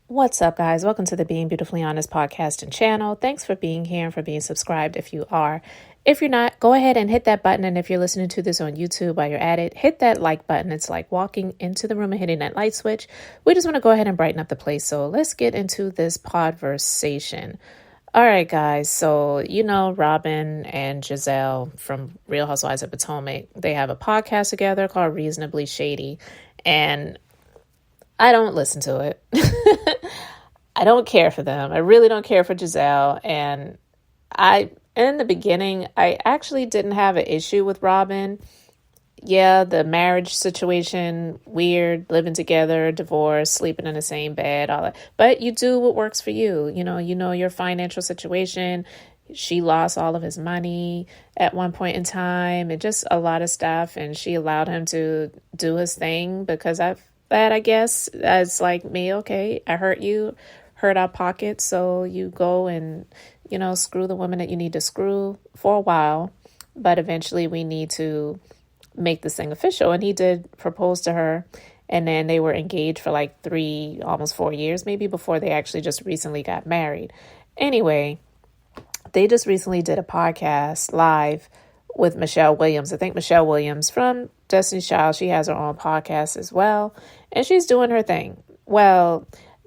What's up, guys? Welcome to the Being Beautifully Honest podcast and channel. Thanks for being here and for being subscribed if you are. If you're not, go ahead and hit that button. And if you're listening to this on YouTube while you're at it, hit that like button. It's like walking into the room and hitting that light switch. We just want to go ahead and brighten up the place. So let's get into this podversation. All right, guys. So, Robyn and Gizelle from Real Housewives of Potomac, they have a podcast together called Reasonably Shady. And I don't listen to it. I don't care for them. I really don't care for Gizelle. And in the beginning, I actually didn't have an issue with Robyn. Yeah, the marriage situation, weird, living together, divorce, sleeping in the same bed, all that. But you do what works for you. You know your financial situation. She lost all of his money at one point in time and just a lot of stuff. And she allowed him to do his thing because I guess it's like me. Okay, I hurt you, hurt our pockets. So you go and, screw the woman that you need to screw for a while. But eventually we need to make this thing official. And he did propose to her. And then they were engaged for like 3, almost 4 years, maybe, before they actually just recently got married. Anyway, they just recently did a podcast live with Michelle Williams. I think Michelle Williams from Destiny's Child, she has her own podcast as well. And she's doing her thing. Well,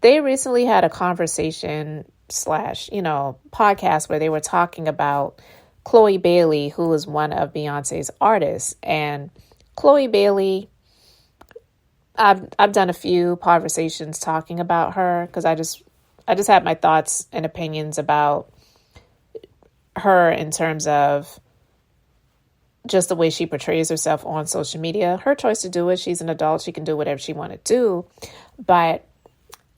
they recently had a conversation / podcast where they were talking about Chloe Bailey, who is one of Beyonce's artists. And Chloe Bailey, I've done a few conversations talking about her because I just have my thoughts and opinions about her in terms of just the way she portrays herself on social media. Her choice to do it. She's an adult. She can do whatever she want to do. But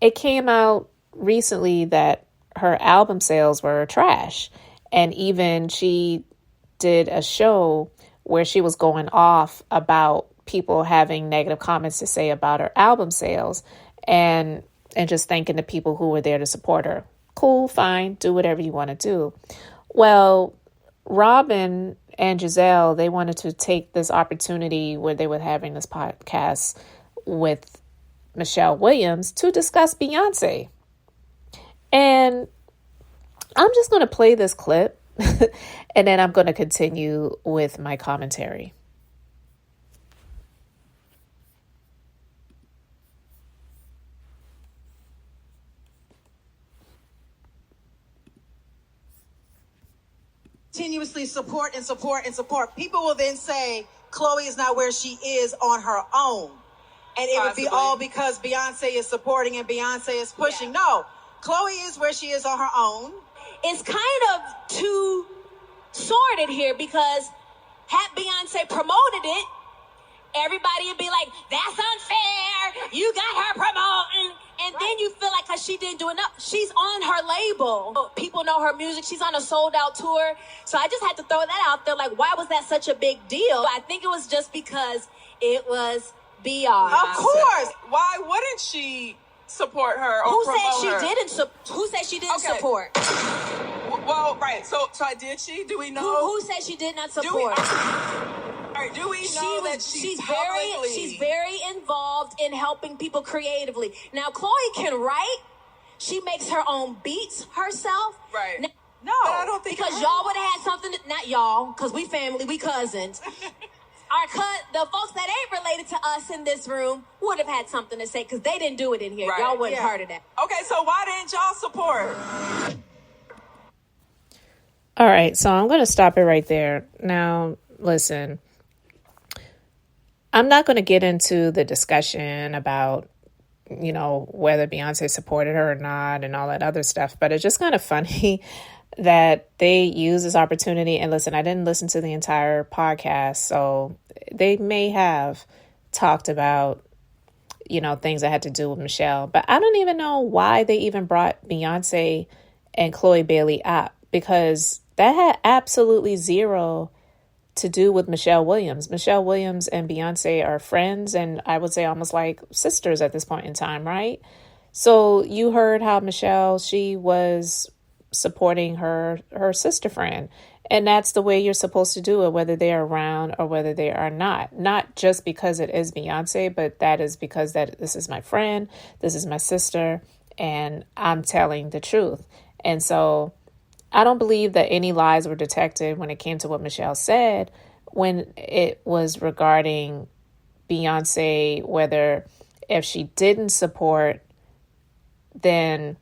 it came out recently that her album sales were trash. And even she did a show where she was going off about people having negative comments to say about her album sales and just thanking the people who were there to support her. Cool, fine, do whatever you want to do. Well, Robyn and Gizelle, they wanted to take this opportunity where they were having this podcast with Michelle Williams to discuss Beyonce. And I'm just going to play this clip and then I'm going to continue with my commentary. Continuously support and support and support. People will then say Chloe is not where she is on her own. And it would be all because Beyonce is supporting and Beyonce is pushing. Yeah. No, Chloe is where she is on her own. It's kind of too sordid here because had Beyonce promoted it, everybody would be like, that's unfair. You got her promoting. And then you feel like because she didn't do enough, she's on her label. People know her music. She's on a sold out tour. So I just had to throw that out there. Like, why was that such a big deal? I think it was just because it was Beyonce. Of course. Why wouldn't she support her or Who promote said she her? Who said she didn't Okay. support? Well, right. So did she? Do we know? Who said she did not support? Do we know that she's very involved in helping people creatively. Now, Chloe can write. She makes her own beats herself. Right. Now, No, but I don't think because y'all would have had something. Not y'all, because we family, we cousins. The folks that ain't related to us in this room would have had something to say because they didn't do it in here. Right. Y'all wasn't part of that. Okay, so why didn't y'all support? All right, so I'm going to stop it right there. Now, listen, I'm not going to get into the discussion about, whether Beyonce supported her or not and all that other stuff, but it's just kind of funny that they use this opportunity. And listen, I didn't listen to the entire podcast, so they may have talked about, things that had to do with Michelle, but I don't even know why they even brought Beyonce and Chloe Bailey up, because that had absolutely zero to do with Michelle Williams. Michelle Williams and Beyonce are friends, and I would say almost like sisters at this point in time, right? So you heard how Michelle, she was supporting her sister friend. And that's the way you're supposed to do it, whether they're around or whether they are not. Not just because it is Beyonce, but that is because this is my friend, this is my sister, and I'm telling the truth. And so I don't believe that any lies were detected when it came to what Michelle said when it was regarding Beyonce, whether if she didn't support, then,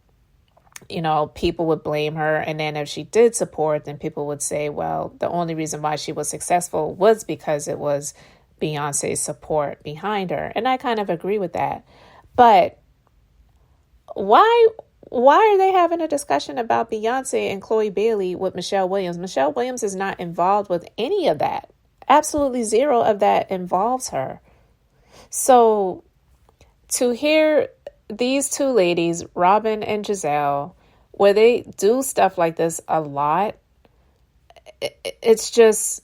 people would blame her. And then if she did support, then people would say, well, the only reason why she was successful was because it was Beyonce's support behind her. And I kind of agree with that. But why are they having a discussion about Beyonce and Chloe Bailey with Michelle Williams? Michelle Williams is not involved with any of that. Absolutely zero of that involves her. So to hear these two ladies, Robyn and Gizelle, where they do stuff like this a lot, it's just,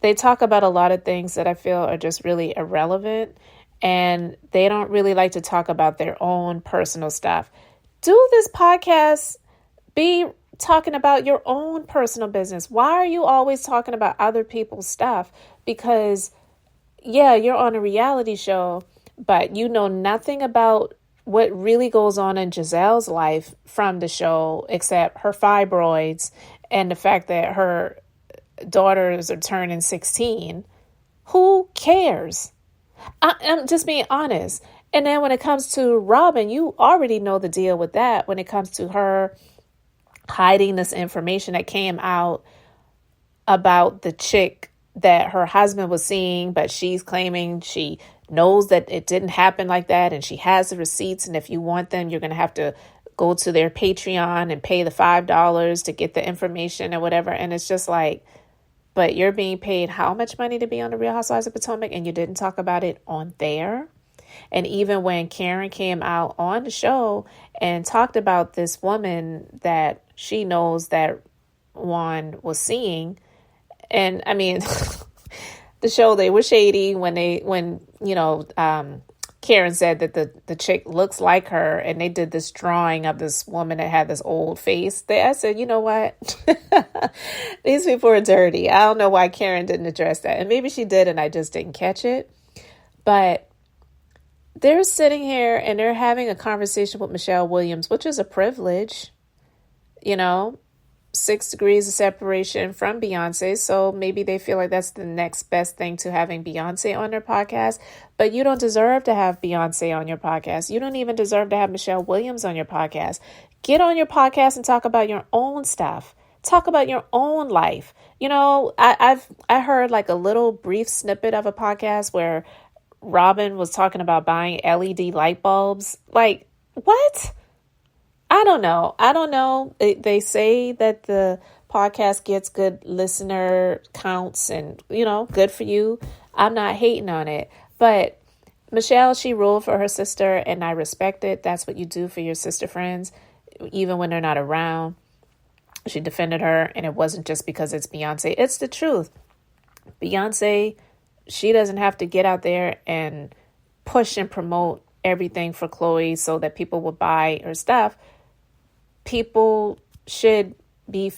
they talk about a lot of things that I feel are just really irrelevant, and they don't really like to talk about their own personal stuff. Do this podcast, be talking about your own personal business. Why are you always talking about other people's stuff? Because, yeah, you're on a reality show, but you know nothing about what really goes on in Gizelle's life from the show, except her fibroids and the fact that her daughters are turning 16. Who cares? I'm just being honest. And then when it comes to Robyn, you already know the deal with that. When it comes to her hiding this information that came out about the chick that her husband was seeing, but she's claiming she knows that it didn't happen like that, and she has the receipts, and if you want them, you're going to have to go to their Patreon and pay the $5 to get the information or whatever. And it's just like, but you're being paid how much money to be on the Real Housewives of Potomac, and you didn't talk about it on there? And even when Karen came out on the show and talked about this woman that she knows that Juan was seeing, and I mean, the show, they were shady when Karen said that the chick looks like her, and they did this drawing of this woman that had this old face. I said, you know what? These people are dirty. I don't know why Karen didn't address that. And maybe she did, and I just didn't catch it. But they're sitting here and they're having a conversation with Michelle Williams, which is a privilege, 6 degrees of separation from Beyonce. So maybe they feel like that's the next best thing to having Beyonce on their podcast. But you don't deserve to have Beyonce on your podcast. You don't even deserve to have Michelle Williams on your podcast. Get on your podcast and talk about your own stuff. Talk about your own life. I heard like a little brief snippet of a podcast where Robyn was talking about buying LED light bulbs. Like, what? I don't know. They say that the podcast gets good listener counts and, good for you. I'm not hating on it. But Michelle, she ruled for her sister, and I respect it. That's what you do for your sister friends, even when they're not around. She defended her, and it wasn't just because it's Beyonce. It's the truth. Beyonce, she doesn't have to get out there and push and promote everything for Chloe so that people will buy her stuff. People should be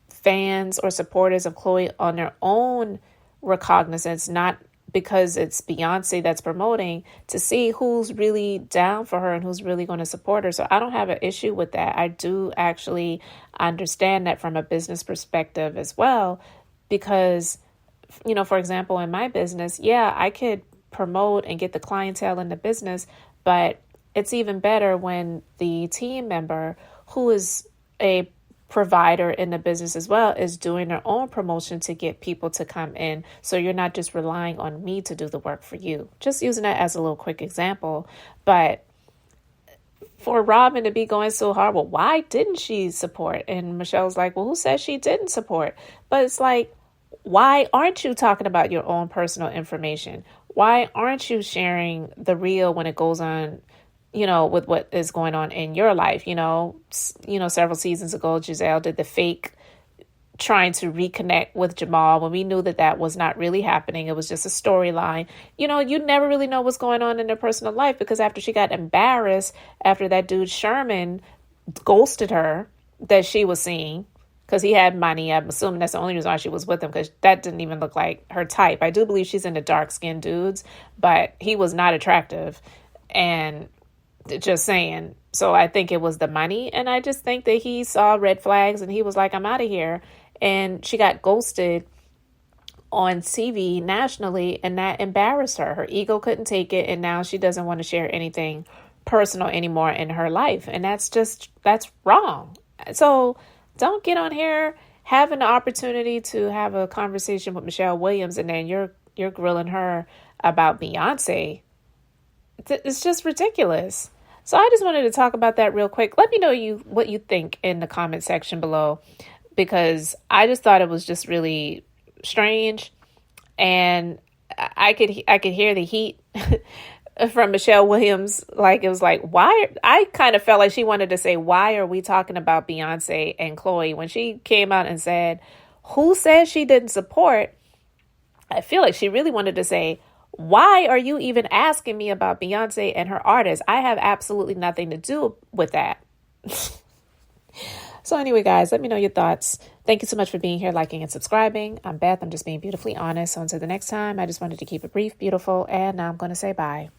fans or supporters of Chloe on their own recognizance, not because it's Beyonce that's promoting, to see who's really down for her and who's really going to support her. So I don't have an issue with that. I do actually understand that from a business perspective as well, because, for example, in my business, yeah, I could promote and get the clientele in the business, but it's even better when the team member who is a provider in the business as well is doing their own promotion to get people to come in. So you're not just relying on me to do the work for you. Just using that as a little quick example. But for Robyn to be going so hard, well, why didn't she support? And Michelle's like, well, who says she didn't support? But it's like, why aren't you talking about your own personal information? Why aren't you sharing the real when it goes on, with what is going on in your life? Several seasons ago, Gizelle did the fake trying to reconnect with Jamal when we knew that was not really happening. It was just a storyline. You never really know what's going on in their personal life, because after she got embarrassed after that dude Sherman ghosted her that she was seeing because he had money. I'm assuming that's the only reason why she was with him, because that didn't even look like her type. I do believe she's into dark-skinned dudes, but he was not attractive. And Just saying. So I think it was the money. And I just think that he saw red flags and he was like, I'm out of here. And she got ghosted on TV nationally, and that embarrassed her. Her ego couldn't take it. And now she doesn't want to share anything personal anymore in her life. And that's wrong. So don't get on here having the opportunity to have a conversation with Michelle Williams and then you're grilling her about Beyonce. It's just ridiculous. So I just wanted to talk about that real quick. Let me know what you think in the comment section below, because I just thought it was just really strange, and I could hear the heat from Michelle Williams. Like, it was like, why? I kind of felt like she wanted to say, why are we talking about Beyonce and Chloe? When she came out and said, who said she didn't support? I feel like she really wanted to say, why are you even asking me about Beyonce and her artists? I have absolutely nothing to do with that. So anyway, guys, let me know your thoughts. Thank you so much for being here, liking and subscribing. I'm Beth. I'm just being beautifully honest. So until the next time, I just wanted to keep it brief, beautiful, and now I'm going to say bye.